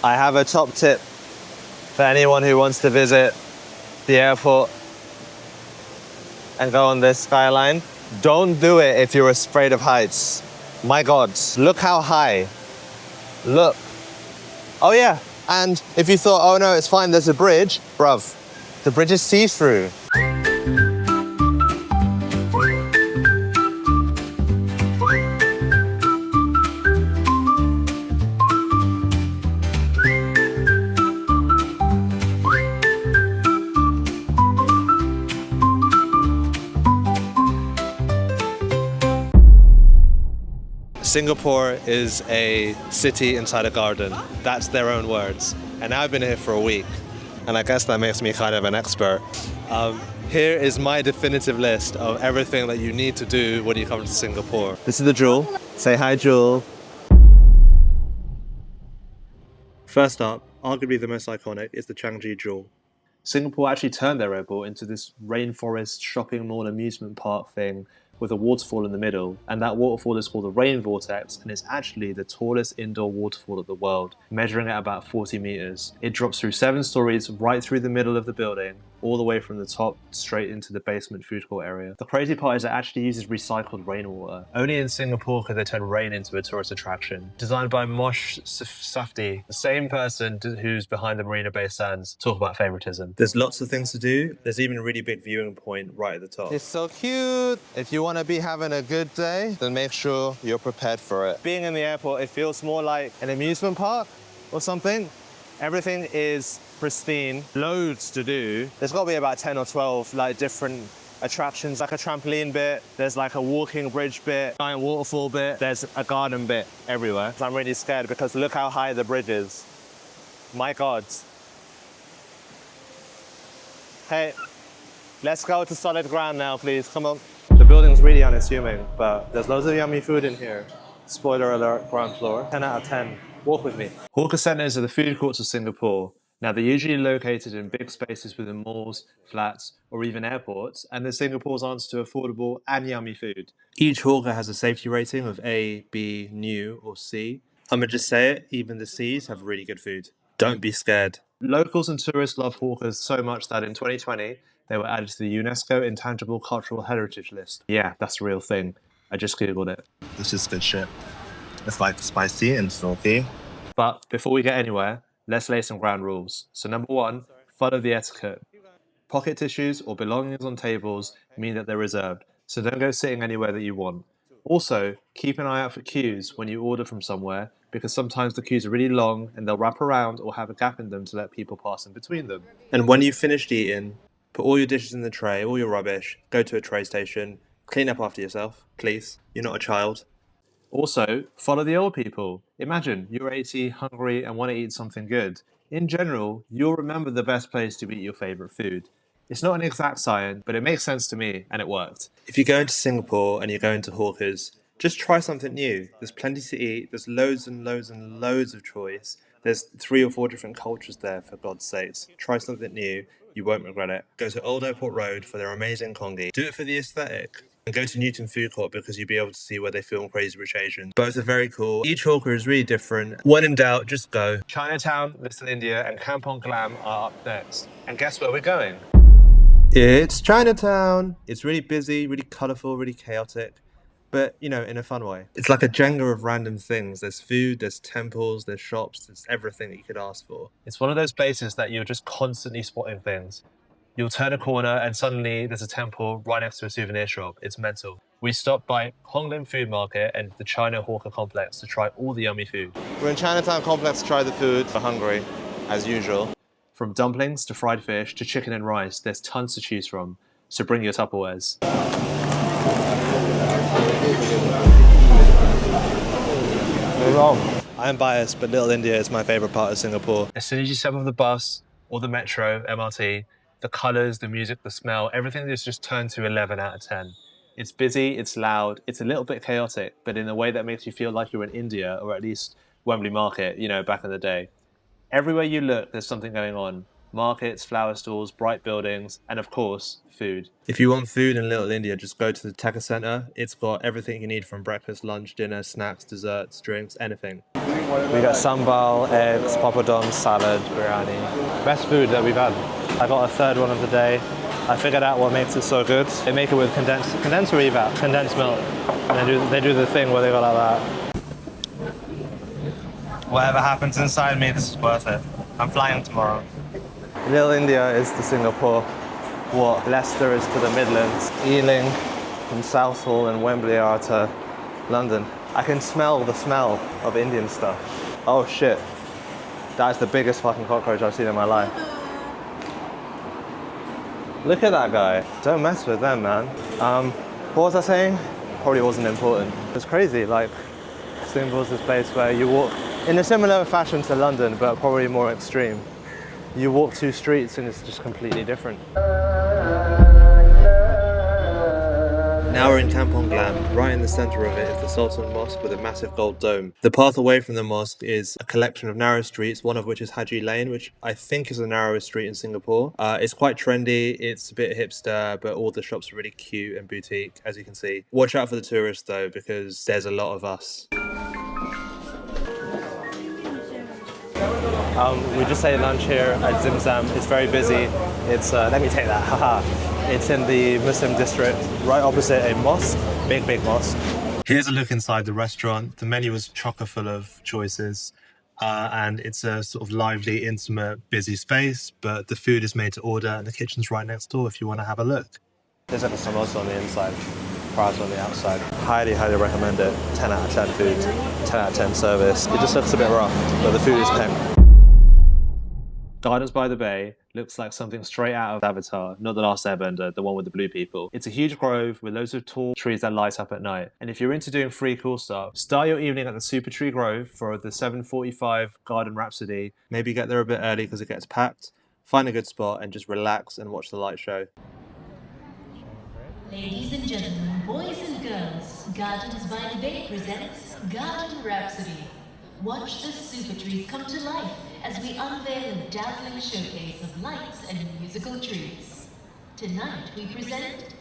I have a top tip for anyone who wants to visit the airport and go on this skyline. Don't do it if you're afraid of heights. My God, look how high. Look. Oh yeah, and if you thought, oh no, it's fine, there's a bridge, bruv, the bridge is see-through. Singapore is a city inside a garden. That's their own words. And I've been here for a week, and I guess that makes me kind of an expert. Here is my definitive list of everything that you need to do when you come to Singapore. This is the Jewel. Say hi, Jewel. First up, arguably the most iconic, is the Changi Jewel. Singapore actually turned their airport into this rainforest shopping mall amusement park thing with a waterfall in the middle, and that waterfall is called the Rain Vortex, and it's actually the tallest indoor waterfall of the world, measuring at about 40 meters. It drops through 7 stories right through the middle of the building, all the way from the top straight into the basement food court area. The crazy part is it actually uses recycled rainwater. Only in Singapore could they turn rain into a tourist attraction. Designed by Mosh Safdie, the same person who's behind the Marina Bay Sands. Talk about favoritism. There's lots of things to do. There's even a really big viewing point right at the top. It's so cute. If you want to be having a good day, then make sure you're prepared for it. Being in the airport, it feels more like an amusement park or something. Everything is pristine, loads to do. There's got to be about 10 or 12 like different attractions, like a trampoline bit, there's like a walking bridge bit, giant waterfall bit, there's a garden bit everywhere. I'm really scared because look how high the bridge is. My God. Hey, let's go to solid ground now, please, come on. The building's really unassuming, but there's loads of yummy food in here. Spoiler alert, ground floor, 10 out of 10. Walk with me. Hawker centres are the food courts of Singapore. Now, they're usually located in big spaces within malls, flats, or even airports, and they're Singapore's answer to affordable and yummy food. Each hawker has a safety rating of A, B, new, or C. I'm gonna just say it, even the C's have really good food. Don't be scared. Locals and tourists love hawkers so much that in 2020, they were added to the UNESCO Intangible Cultural Heritage List. Yeah, that's a real thing. I just Googled it. This is good shit. It's like spicy and salty. But before we get anywhere, let's lay some ground rules. So number 1, follow the etiquette. Pocket tissues or belongings on tables mean that they're reserved, so don't go sitting anywhere that you want. Also, keep an eye out for queues when you order from somewhere, because sometimes the queues are really long and they'll wrap around or have a gap in them to let people pass in between them. And when you've finished eating, put all your dishes in the tray, all your rubbish, go to a tray station, clean up after yourself, please. You're not a child. Also, follow the old people. Imagine you're 80, hungry, and want to eat something good. In general, you'll remember the best place to eat your favourite food. It's not an exact science, but it makes sense to me, and it worked. If you're going to Singapore and you're going to hawkers, just try something new. There's plenty to eat, there's loads and loads and loads of choice. There's 3 or 4 different cultures there, for God's sakes. Try something new, you won't regret it. Go to Old Airport Road for their amazing congee. Do it for the aesthetic. And go to Newton Food Court because you'll be able to see where they film Crazy Rich Asians. Both are very cool. Each hawker is really different. When in doubt, just go. Chinatown, Little India, and Kampong Glam are up next. And guess where we're going? It's Chinatown. It's really busy, really colourful, really chaotic. But, you know, in a fun way. It's like a Jenga of random things. There's food, there's temples, there's shops, there's everything that you could ask for. It's one of those places that you're just constantly spotting things. You'll turn a corner and suddenly there's a temple right next to a souvenir shop. It's mental. We stopped by Hong Lim Food Market and the China Hawker Complex to try all the yummy food. We're in Chinatown Complex to try the food. We're hungry, as usual. From dumplings to fried fish to chicken and rice, there's tons to choose from. So bring your Tupperwares. I'm biased, but Little India is my favourite part of Singapore. As soon as you step off the bus or the metro, MRT, the colours, the music, the smell, everything is just turned to 11 out of 10. It's busy, it's loud, it's a little bit chaotic, but in a way that makes you feel like you're in India, or at least Wembley Market, you know, back in the day. Everywhere you look, there's something going on. Markets, flower stalls, bright buildings, and of course, food. If you want food in Little India, just go to the Tekka Centre. It's got everything you need from breakfast, lunch, dinner, snacks, desserts, drinks, anything. We got sambal, eggs, papadum, salad, biryani. Best food that we've had. I got a third one of the day. I figured out what makes it so good. They make it with condensed milk. And they do the thing where they go like that. Whatever happens inside me, this is worth it. I'm flying tomorrow. Little India is to Singapore what Leicester is to the Midlands. Ealing and Southall and Wembley are to London. I can smell the smell of Indian stuff. Oh shit. That is the biggest fucking cockroach I've seen in my life. Look at that guy. Don't mess with them, man. What was I saying? Probably wasn't important. It's crazy, like, Singapore is this place where you walk in a similar fashion to London, but probably more extreme. You walk 2 streets and it's just completely different. Now we're in Kampong Glam. Right in the centre of it is the Sultan Mosque with a massive gold dome. The path away from the mosque is a collection of narrow streets, one of which is Haji Lane, which I think is the narrowest street in Singapore. It's quite trendy, it's a bit hipster, but all the shops are really cute and boutique, as you can see. Watch out for the tourists though, because there's a lot of us. We just ate lunch here at Zim Zam. It's very busy. It's, let me take that, haha. It's in the Muslim district, right opposite a mosque, big mosque. Here's a look inside the restaurant. The menu is chocker full of choices. And it's a sort of lively, intimate, busy space, but the food is made to order and the kitchen's right next door if you want to have a look. There's like a samosa on the inside, fries on the outside. Highly recommend it. 10 out of 10 food, 10 out of 10 service. It just looks a bit rough, but the food is peng. Gardens by the Bay looks like something straight out of Avatar, not The Last Airbender, the one with the blue people. It's a huge grove with loads of tall trees that light up at night. And if you're into doing free cool stuff, start your evening at the Supertree Grove for the 7:45 Garden Rhapsody. Maybe get there a bit early because it gets packed. Find a good spot and just relax and watch the light show. Ladies and gentlemen, boys and girls, Gardens by the Bay presents Garden Rhapsody. Watch the Supertrees come to life as we unveil a dazzling showcase of lights and musical trees. Tonight we present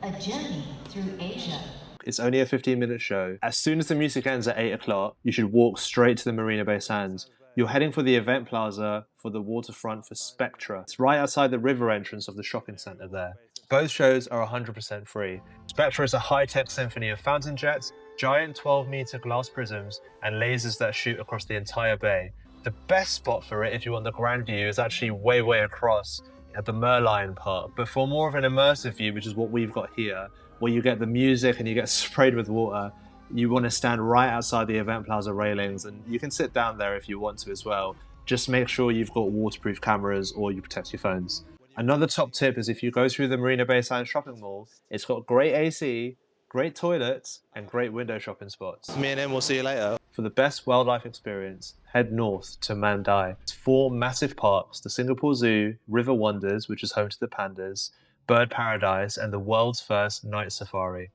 A Journey Through Asia. It's only a 15-minute show. As soon as the music ends at 8 o'clock, you should walk straight to the Marina Bay Sands. You're heading for the event plaza for the waterfront for Spectra. It's right outside the river entrance of the shopping centre there. Both shows are 100% free. Spectra is a high-tech symphony of fountain jets, giant 12-metre glass prisms, and lasers that shoot across the entire bay. The best spot for it, if you want the grand view, is actually way across at the Merlion part. But for more of an immersive view, which is what we've got here, where you get the music and you get sprayed with water, you want to stand right outside the event plaza railings, and you can sit down there if you want to as well. Just make sure you've got waterproof cameras or you protect your phones. Another top tip is if you go through the Marina Bay Sands shopping mall, it's got great AC, great toilets, and great window shopping spots. Me and him will see you later. For the best wildlife experience, head north to Mandai. It's 4 massive parks, the Singapore Zoo, River Wonders, which is home to the pandas, Bird Paradise, and the world's first night safari.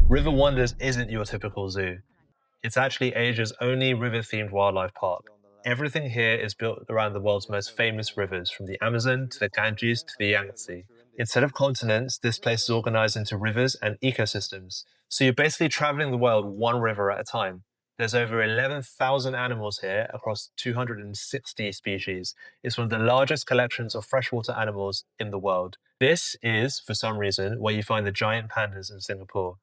River Wonders isn't your typical zoo. It's actually Asia's only river-themed wildlife park. Everything here is built around the world's most famous rivers, from the Amazon to the Ganges to the Yangtze. Instead of continents, this place is organized into rivers and ecosystems. So you're basically traveling the world one river at a time. There's over 11,000 animals here across 260 species. It's one of the largest collections of freshwater animals in the world. This is, for some reason, where you find the giant pandas in Singapore.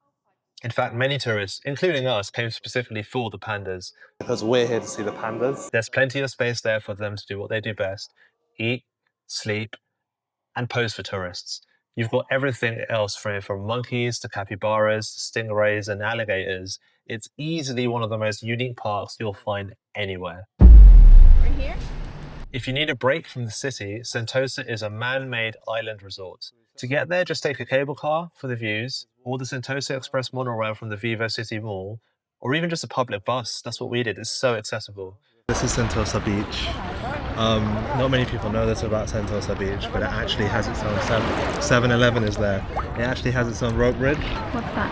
In fact, many tourists, including us, came specifically for the pandas. Because we're here to see the pandas. There's plenty of space there for them to do what they do best: eat, sleep, and pose for tourists. You've got everything else from monkeys to capybaras, stingrays, and alligators. It's easily one of the most unique parks you'll find anywhere. We're here? If you need a break from the city, Sentosa is a man-made island resort. To get there, just take a cable car for the views, or the Sentosa Express monorail from the Vivo City Mall, or even just a public bus. That's what we did. It's so accessible. This is Sentosa Beach. Not many people know this about Sentosa Beach, but it actually has its own 7-Eleven is there. It actually has its own rope bridge. What's that?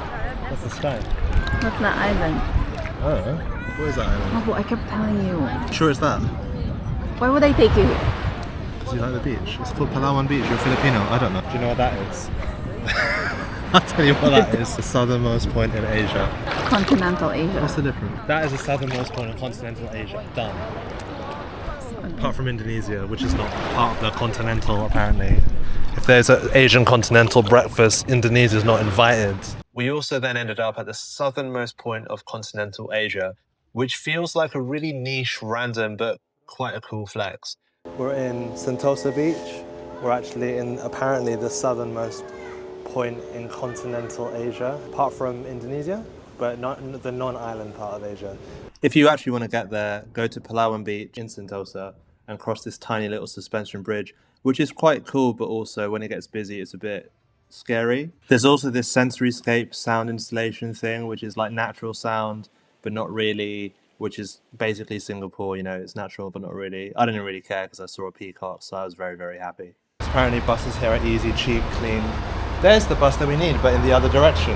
That's the sky. What's that island? I don't know. What is that island? Oh, I kept telling you. Sure it's that? Why would I take you? Do you like the beach? It's called Palawan Beach. You're Filipino. I don't know. Do you know what that is? I'll tell you what that is. The southernmost point in Asia. Continental Asia. What's the difference? That is the southernmost point in continental Asia. Done. Apart from Indonesia, which is not part of the continental, apparently. If there's an Asian continental breakfast, Indonesia is not invited. We also then ended up at the southernmost point of continental Asia, which feels like a really niche, random, but quite a cool flex. We're in Sentosa Beach. We're actually in apparently the southernmost point in continental Asia, apart from Indonesia, but not the non-island part of Asia. If you actually want to get there, go to Palawan Beach in Sentosa and cross this tiny little suspension bridge, which is quite cool, but also when it gets busy, it's a bit scary. There's also this sensory-scape sound installation thing, which is like natural sound, but not really, which is basically Singapore, you know, it's natural, but not really. I didn't really care because I saw a peacock, so I was very, very happy. Apparently buses here are easy, cheap, clean. There's the bus that we need, but in the other direction.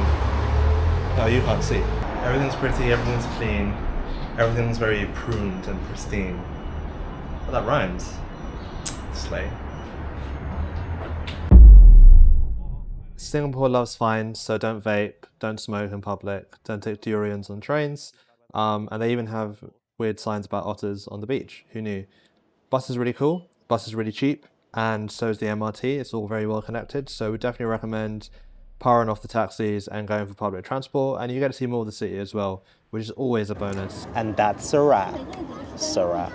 Oh, you can't see. Everything's pretty, everything's clean, everything's very pruned and pristine. Oh, that rhymes. Slay. Singapore loves fines, so don't vape, don't smoke in public, don't take durians on trains, and they even have weird signs about otters on the beach. Who knew? Bus is really cool, bus is really cheap, and so is the MRT. It's all very well connected, so we definitely recommend powering off the taxis and going for public transport, and you get to see more of the city as well, which is always a bonus. And that's a wrap. So wrap.